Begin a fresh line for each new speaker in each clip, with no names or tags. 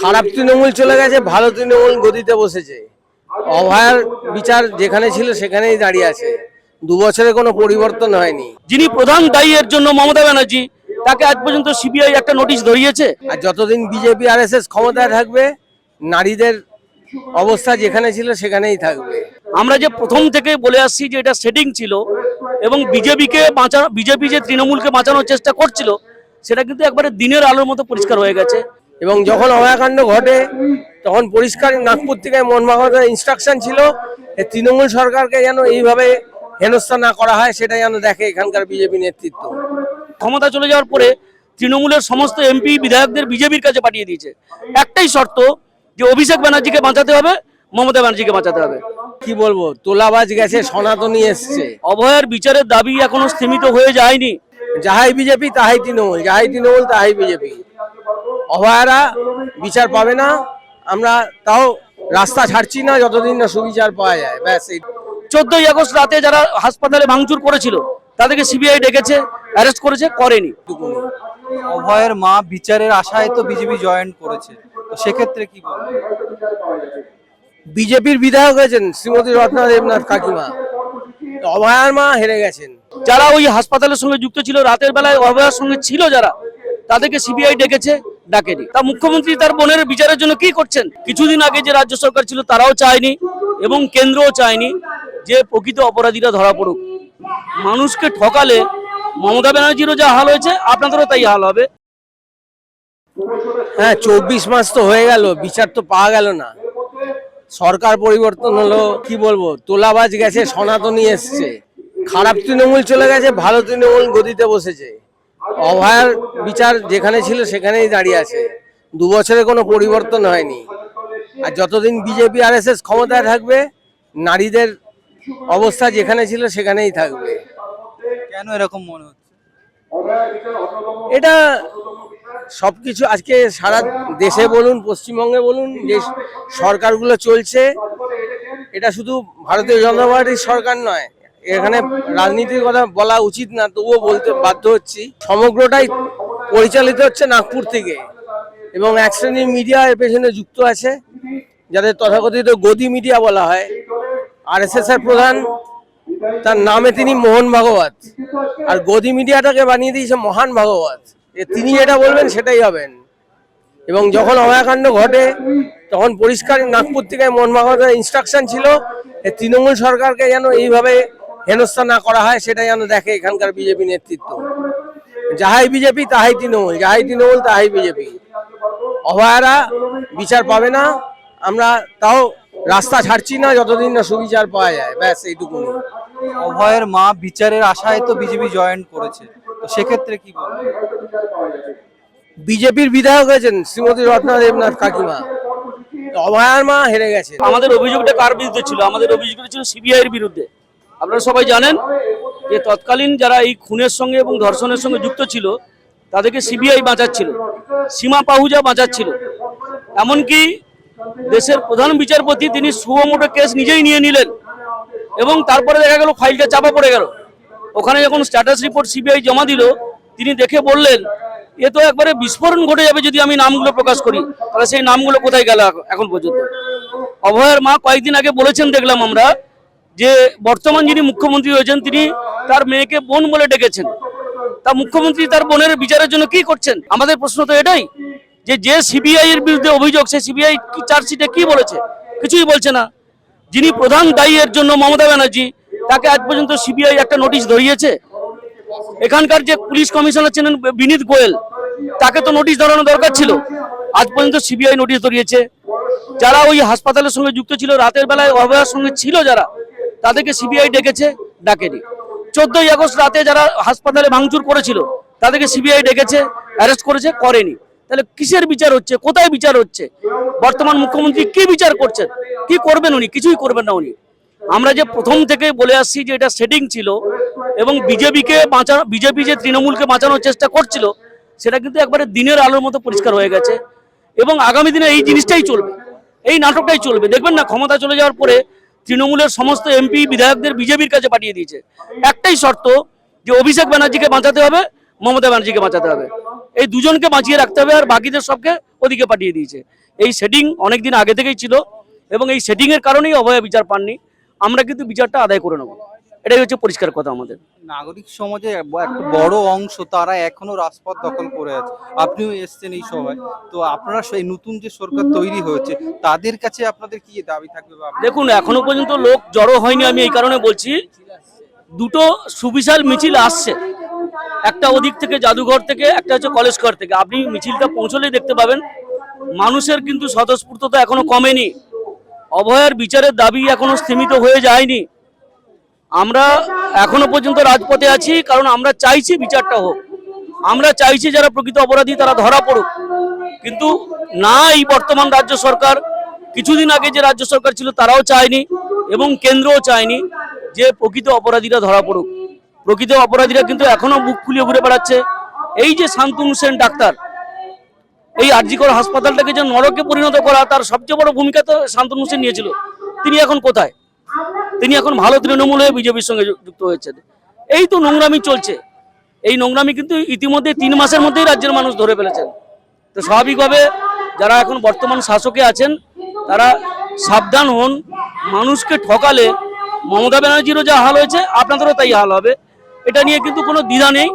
খারাপ তৃণমূল চলে গেছে, ভালো তৃণমূল গদিতে বসেছে। অভয়ার বিচার যেখানে ছিল সেখানেই দাঁড়িয়ে আছে। 2 বছরে কোনো পরিবর্তন হয়নি।
যিনি প্রধান দায়ী এর জন্য মমতা ব্যানার্জি, তাকে আজ পর্যন্ত সিবিআই একটা নোটিশ ধরিয়েছে।
আর যতদিন বিজেপি আরএসএস ক্ষমতায় থাকবে, নারীদের অবস্থা যেখানে ছিল সেখানেই থাকবে।
আমরা যে প্রথম থেকে বলে আসছি যে এটা সেটিং ছিল এবং বিজেপি যে তৃণমূলকে বাঁচানোর চেষ্টা করছিল, সেটা কিন্তু একবারে দিনের আলোর মতো পরিষ্কার হয়ে গেছে।
এবং যখন অভয়াকাণ্ড ঘটে তখন পরিষ্কার নাগপুর থেকে মনমোহনের ইনস্ট্রাকশন ছিল তৃণমূল সরকারকে যেন এইভাবে হেনস্থা না করা হয়, সেটা যেন দেখে এখানকার বিজেপি নেতৃত্ব।
ক্ষমতা চলে যাওয়ার পরে তৃণমূলের সমস্ত এমপি বিধায়কদের বিজেপির কাছে পাঠিয়ে দিয়েছে। একটাই শর্ত, যে অভিষেক ব্যানার্জিকে বাঁচাতে হবে, মমতা ব্যানার্জিকে বাঁচাতে হবে।
কি বলবো, তোলাবাজ গেছে, সনাতনী এসছে।
অভয়ার বিচারের দাবি এখনো স্থিমিত হয়ে যায়নি।
যাহাই বিজেপি তাহাই তৃণমূল, যাহাই তৃণমূল তাহাই বিজেপি। অভয়ারা বিচার পাবে না, আমরা তাও রাস্তা ছাড়ছি না যতদিন না সুবিচার পাওয়া যায়। ব্যাস।
14ই আগস্ট রাতে যারা হাসপাতালে ভাঙচুর করেছিল তাদেরকে সিবিআই ডেকেছে, অ্যারেস্ট করেছে, করেনি।
অভয়ের মা বিচারের আশায় তো বিজেপি জয়েন করেছে, তো সেক্ষেত্রে কি বলবেন?
বিজেপির বিধায়ক হয়েছেন শ্রীমতী রত্না দেবনাথ কাকিমা, অভয়ার মা হেরে গেছেন।
যারা ওই হাসপাতালের সঙ্গে যুক্ত ছিল, রাতের বেলায় অভয়ার সঙ্গে ছিল যারা, তাদেরকে সিবিআই ডেকেছে, ডাকেনি। তা মুখ্যমন্ত্রী তার বোনের বিচারের জন্য কি করছেন? কিছুদিন আগে যে রাজ্য সরকার ছিল তারাও চায়নি এবং কেন্দ্রও চায়নি যে প্রকৃত অপরাধীরা ধরা পড়ুক। মানুষকে ঠকালে মমতা ব্যানার্জিরও যা হাল হয়েছে, আপনাদেরও তাই হাল হবে।
হ্যাঁ, 24 মাস তো হয়ে গেল, বিচার তো পাওয়া গেল না। সরকার পরিবর্তন হলো, কি বলবো, তোলাবাজ গেছে, সনাতনী এসছে। খারাপ তৃণমূল চলে গেছে, ভালো তৃণমূল গদিতে বসেছে। অভয়ার বিচার যেখানে ছিল সেখানেই দাঁড়িয়ে আছে। 2 বছরে কোনো পরিবর্তন হয়নি। আর যতদিন বিজেপি আরএসএস ক্ষমতায় থাকবে, নারীদের অবস্থা যেখানে ছিল সেখানেই থাকবে।
কেন এরকম মনে হচ্ছে?
এটা সবকিছু আজকে সারা দেশে বলুন, পশ্চিমবঙ্গে বলুন, যে সরকারগুলো চলছে, এটা শুধু ভারতীয় জনতা পার্টির সরকার নয়। এখানে রাজনীতির কথা বলা উচিত না, তবুও বলতে বাধ্য হচ্ছি। সমগ্রটাই পরিচালিত হচ্ছে নাগপুর থেকে, এবং এক শ্রেণীর মিডিয়া এর পেছনে যুক্ত আছে, যাদের তথাকথিত গদি মিডিয়া বলা হয়। আরএসএস এর প্রধান, তার নামে তিনি মোহন ভাগবত, আর গদি মিডিয়াটাকে বানিয়ে দিয়েছে মহান ভাগবত। তিনি যেটা বলবেন সেটাই হবেন। এবং যখন অভয়াকাণ্ড ঘটে তখন পরিষ্কার নাগপুর থেকে মোহন ভাগবতের ইনস্ট্রাকশন ছিল তৃণমূল সরকারকে যেন এইভাবে হেনস্থা না করা হয়, সেটা যেন দেখে এখানকার বিজেপি নেতৃত্ব। যাহাই বিজেপি তাহাই তৃণমূল, যাহাই তৃণমূল তাহাই বিজেপি। অভয়ারা বিচার পাবে না, আমরা তাও রাস্তা ছাড়ছি না যতদিন না সুবিচার পাওয়া যায়। ব্যাস, এইটুকুনি।
অভয়ের মা বিচারের আশায় তো বিজেপি জয়েন করেছে, তো সেক্ষেত্রে কি বলবেন?
বিজেপির বিধায়ক হয়েছেন শ্রীমতী রত্না দেবনাথ কাকিমা, অভয়ার মা হেরে গেছে।
আমাদের অভিযোগটা কার বিরুদ্ধে ছিল? আমাদের অভিযোগটা ছিল সিবিআইয়ের বিরুদ্ধে। আপনারা সবাই জানেন যে তৎকালীন যারা এই খুনের সঙ্গে এবং ধর্ষণের সঙ্গে যুক্ত ছিল তাদেরকে সিবিআই বাঁচাচ্ছিল, সীমা পাহুজা বাঁচাচ্ছিল। এমনকি দেশের প্রধান বিচারপতি তিনি সুমোটো কেস নিজেই নিয়ে নিলেন, এবং তারপরে দেখা গেল ফাইলটা চাপা পড়ে গেল। ওখানে যখন স্ট্যাটাস রিপোর্ট সিবিআই জমা দিল, তিনি দেখে বললেন, এ তো একবারে বিস্ফোরণ ঘটে যাবে যদি আমি নামগুলো প্রকাশ করি। তাহলে সেই নামগুলো কোথায় গেল এখন পর্যন্ত? অভয়ের মা কয়েকদিন আগে বলেছেন, দেখলাম আমরা, যে বর্তমান যিনি মুখ্যমন্ত্রী হয়েছেন তিনি তার মেয়েকে বোন বলে ডেকেছেন। তা মুখ্যমন্ত্রী তার বোনের বিচারের জন্য কি করছেন? আমাদের প্রশ্ন তো এটাই, যে সিবিআই এর বিরুদ্ধে অভিযোগ, সে সিবিআই কি চার্জশিটে কি বলেছে? কিছুই বলছে না। যিনি প্রধান দায়ী এর জন্য মমতা ব্যানার্জি, তাকে আজ পর্যন্ত সিবিআই একটা নোটিশ ধরিয়েছে। এখানকার যে পুলিশ কমিশনার ছিলেন বিনীত গোয়েল, তাকে তো নোটিশ ধরানো দরকার ছিল। আজ পর্যন্ত সিবিআই নোটিশ ধরিয়েছে। যারা ওই হাসপাতালের সঙ্গে যুক্ত ছিল, রাতের বেলায় অভয়ার সঙ্গে ছিল যারা, তাদেরকে সিবিআই ডেকেছে, ডাকেনি। 14ই আগস্ট রাতে যারা হাসপাতালে ভাঙচুর করেছিল তাদেরকে সিবিআই ডেকেছে, অ্যারেস্ট করেছে, করেনি। তাহলে কিসের বিচার হচ্ছে? কোথায় বিচার হচ্ছে? বর্তমান মুখ্যমন্ত্রী কি বিচার করছেন? কি করবেন উনি? কিছুই করবেন না উনি। আমরা যে প্রথম থেকে বলে আসছি যে এটা সেটিং ছিল এবং বিজেপি যে তৃণমূলকে বাঁচানোর চেষ্টা করছিল, সেটা কিন্তু একবারে দিনের আলোর মতো পরিষ্কার হয়ে গেছে। এবং আগামী দিনে এই জিনিসটাই চলবে, এই নাটকটাই চলবে। দেখবেন না, ক্ষমতা চলে যাওয়ার পরে তৃণমূলের সমস্ত এমপি বিধায়কদের বিজেপির কাছে পাঠিয়ে দিয়েছে। একটাই শর্ত, যে অভিষেক ব্যানার্জিকে বাঁচাতে হবে, মমতা ব্যানার্জিকে বাঁচাতে হবে। এই দুজনকে বাঁচিয়ে রাখতে হবে, আর বাকিদের সবকে ওদিকে পাঠিয়ে দিয়েছে। এই সেটিং অনেকদিন আগে থেকেই ছিল এবং এই সেটিং এর কারণেই অভয়া বিচার পাননি। আমরা কিন্তু বিচারটা আদায় করে নেব, এটাই হচ্ছে পরিষ্কার কথা আমাদের।
নাগরিক সমাজে একটা বড় অংশ তারা এখনো রাজপথ দখল করে আছে। আপনিও এসছেন এই সভায়, তো আপনারা সেই নতুন যে সরকার তৈরি হয়েছে তাদের কাছে আপনাদের কি দাবি থাকবে?
দেখুন, এখনো পর্যন্ত লোক জড়ো হয়নি, আমি এই কারণে বলছি। দুটো সুবিশাল মিছিল আসছে, একটা ওদিক থেকে জাদুঘর থেকে, একটা হচ্ছে কলেজ ঘর থেকে। আপনি মিছিলটা পৌঁছলেই দেখতে পাবেন মানুষের কিন্তু স্বতঃস্ফূর্ততা এখনো কমেনি। অভয়ার বিচারের দাবি এখনো স্থিমিত হয়ে যায়নি। আমরা এখনো পর্যন্ত রাজপথে আছি, কারণ আমরা চাইছি বিচারটা হোক। আমরা চাইছি যারা প্রকৃত অপরাধী তারা ধরা পড়ুক, কিন্তু না, এই বর্তমান রাজ্য সরকার, কিছুদিন আগে যে রাজ্য সরকার ছিল তারাও চায়নি এবং কেন্দ্রও চায়নি যে প্রকৃত অপরাধীরা ধরা পড়ুক। প্রকৃত অপরাধীরা কিন্তু এখনো বুক ফুলিয়ে ঘুরে বেড়াচ্ছে। এই যে শান্তনু সেন ডাক্তার, এই আরজিকর হাসপাতালটাকে যে নরকে পরিণত করা, তার সবচেয়ে বড় ভূমিকা তো শান্তনু সেন নিয়েছিল। তিনি এখন কোথায়? তিনি এখন ভালো তৃণমূল হয়ে বিজেপির সঙ্গে যুক্ত হয়েছেন। এই তো নোংরামি চলছে। এই নোংরামি কিন্তু ইতিমধ্যে 3 মাসের মধ্যেই রাজ্যের মানুষ ধরে ফেলেছেন। তো স্বাভাবিকভাবে যারা এখন বর্তমান শাসকে আছেন তারা সাবধান হন। মানুষকে ঠকালে মমতা ব্যানার্জিরও যা হাল হয়েছে আপনাদেরও তাই হাল হবে। এটা নিয়ে কিন্তু কোনো দ্বিধা নেই,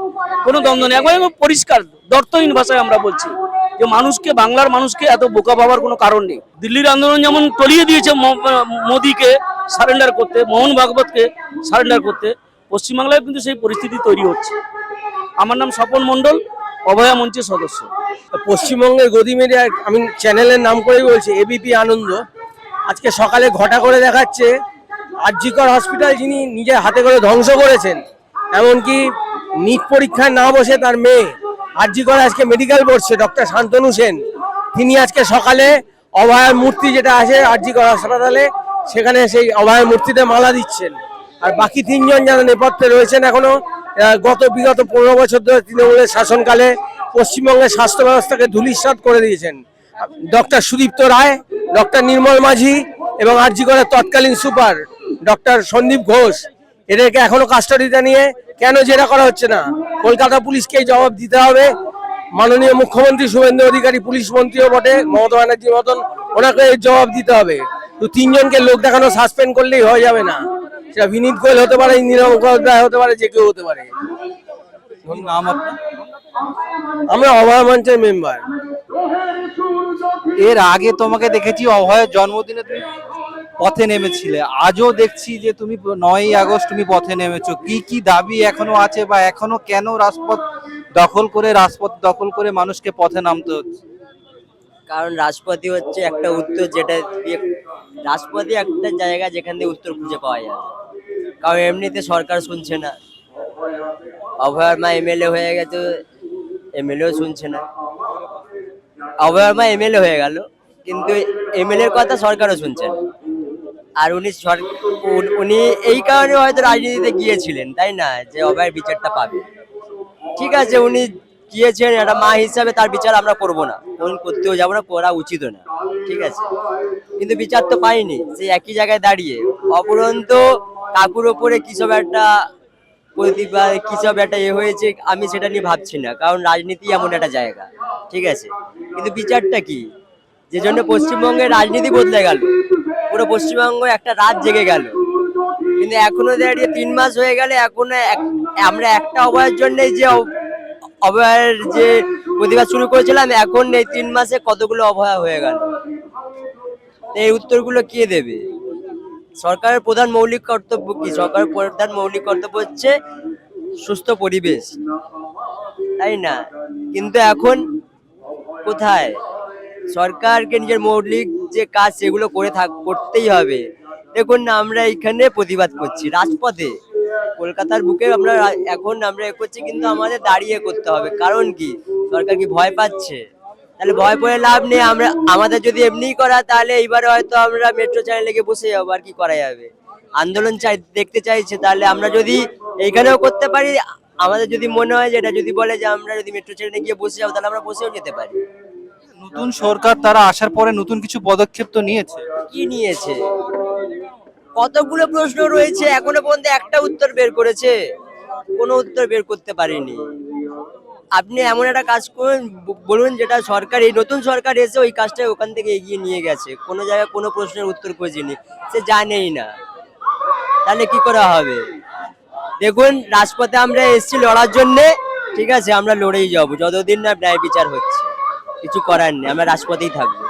কোনো দ্বন্দ্ব নেই। একবার পরিষ্কার দর্থহীন ভাষায় আমরা বলছি যে মানুষকে, বাংলার মানুষকে এত বোকা ভাবার কোনো কারণ নেই। দিল্লির আন্দোলন যেমন টলিয়ে দিয়েছে মোদিকে সারেন্ডার করতে, মোহন ভাগবতকে সারেন্ডার করতে, পশ্চিমবাংলায় কিন্তু সেই পরিস্থিতি তৈরি হচ্ছে। আমার নাম স্বপন মণ্ডল, অভয়া মঞ্চের সদস্য।
পশ্চিমবঙ্গের গদি মিডিয়া, আমি চ্যানেলের নাম করেই বলছি, এবিপি আনন্দ, আজকে সকালে ঘটা করে দেখাচ্ছে আরজিকর হসপিটাল যিনি নিজের হাতে করে ধ্বংস করেছেন, এমনকি নিট পরীক্ষায় না বসে তার মেয়ে আরজিকর আজকে মেডিকেল পড়ছে, ডক্টর শান্তনু সেন, তিনি আজকে সকালে অভয়ার মূর্তি যেটা আছে আরজিকর হাসপাতালে, সেখানে সেই অভয়ার মূর্তিতে মালা দিচ্ছেন। আর বাকি 3 জন যারা নেপথ্যে রয়েছেন এখনো, বিগত 15 বছর ধরে তৃণমূলের শাসনকালে পশ্চিমবঙ্গের স্বাস্থ্য ব্যবস্থাকে ধূলিসাৎ করে দিয়েছেন ডক্টর সুদীপ্ত রায়, ডক্টর নির্মল মাঝি এবং আরজিকরের তৎকালীন সুপার ডক্টর সন্দীপ ঘোষ। এদেরকে এখনো কাস্টাডিতে নিয়ে কেন জেরা করা হচ্ছে না? কলকাতা পুলিশকেই জবাব দিতে হবে। মাননীয় মুখ্যমন্ত্রী শুভেন্দু অধিকারী পুলিশ মন্ত্রীও বটে, মমতা ব্যানার্জির মতন, ওনাকে এর জবাব দিতে হবে। তো 3 জনকে লোক দেখানো সাসপেন্ড করলেই হয়ে যাবে না। সেটা বিনীত গোয়েল হতে পারে, ইন্দিরা মুখোপাধ্যায় হতে পারে, যে কেউ হতে পারে।
নাম আপনার?
আমরা অভয়া মঞ্চের মেম্বার।
এর আগে তোমাকে দেখেছি অভয়ের জন্মদিনে তুমি পথে নেমেছিলে, আজও দেখছি যে তুমি 9ই আগস্ট তুমি পথে নেমেছো। কি কি দাবি এখনো আছে, বা এখনো কেন রাজপথ দখল করে মানুষকে পথে নামতে হচ্ছে?
কারণ রাজপথই হচ্ছে একটা উত্তর, যেটা দিয়ে রাজপথই একটা জায়গা যেখান থেকে উত্তর খুঁজে পাওয়া যায়। কারণ এমনিতে সরকার শুনছে না, অভয়ার মা এমএলএ হয়ে গেছে, এমএলএও শুনছে না। অভয়ার মা এমএলএ হয়ে গেল, কিন্তু এমএলএর কথা সরকারও শুনছে না। আর উনি এই কারণে হয়তো রাজনীতিতে গিয়েছিলেন, তাই না, যে অভয়ের বিচারটা পাবে। ঠিক আছে, উনি গিয়েছেন, একটা মা হিসাবে তার বিচার আমরা করবো না, করতেও যাবো না, করা উচিতও না, ঠিক আছে। কিন্তু বিচার তো পাইনি, সেই একই জায়গায় দাঁড়িয়ে অপরন্ত কাকুর ওপরে কিসব একটা প্রতিবাদ, কিসব একটা হয়েছে, আমি সেটা নিয়ে ভাবছি না, কারণ রাজনীতি এমন একটা জায়গা, ঠিক আছে। কিন্তু বিচারটা কি, যে জন্য পশ্চিমবঙ্গের রাজনীতি বদলে গেল, পুরো পশ্চিমবঙ্গ একটা রাত জেগে গেল। কিন্তু এখনো দাঁড়িয়ে 3 মাস হয়ে গেলে এখনো আমরা একটা অভয়ের জন্যই যে অভয়ের যে প্রতিবাদ শুরু করেছিলাম, এখন এই 3 মাসে কতগুলো অভয়া হয়ে গেল। এই উত্তরগুলো কে দেবে? সরকারের প্রধান মৌলিক কর্তব্য কি? সরকারের প্রধান মৌলিক কর্তব্য হচ্ছে সুস্থ পরিবেশ, তাই না? কিন্তু এখন কোথায়? সরকারকে নিজের মৌলিক যে কাজ সেগুলো করতেই হবে। দেখুন না, আমরা এখানে প্রতিবাদ করছি রাজপথে, কলকাতার বুকে আমরা এখন করছি, কিন্তু আমাদের দাঁড়িয়ে করতে হবে। কারণ কি, সরকার কি ভয় পাচ্ছে? তাহলে ভয় পেয়ে লাভ নেই। আমাদের যদি এমনিই করা, তাহলে এইবারে হয়তো আমরা মেট্রো চ্যানেলে গিয়ে বসে যাবো, আর কি করা যাবে? আন্দোলন দেখতে চাইছে, তাহলে আমরা যদি এইখানেও করতে পারি, আমাদের যদি মনে হয় যে এটা যদি বলে যে আমরা যদি মেট্রো চ্যানেলে গিয়ে বসে যাবো, তাহলে আমরা বসেও যেতে পারি।
নতুন সরকার তারা আসার পরে নতুন কিছু পদক্ষেপ তো নিয়েছে।
কি নিয়েছে? কতগুলো প্রশ্ন রয়েছে, এখনো পর্যন্ত একটা উত্তর বের করেছে? কোনো উত্তর বের করতে পারিনি। আপনি এমন একটা কাজ করুন, বলুন যেটা সরকার, এই নতুন সরকার এসে ওই কাজটা ওখান থেকে এগিয়ে নিয়ে গেছে, কোনো জায়গায় কোনো প্রশ্নের উত্তর খোঁজেনি, সে জানেই না, তাহলে কি করা হবে? দেখুন রাজপথে আমরা এসেছি লড়ার জন্যে, ঠিক আছে, আমরা লড়েই যাবো যতদিন না ন্যায় বিচার হচ্ছে, কিছু করার নেই, আমরা রাজপথেই থাকবো।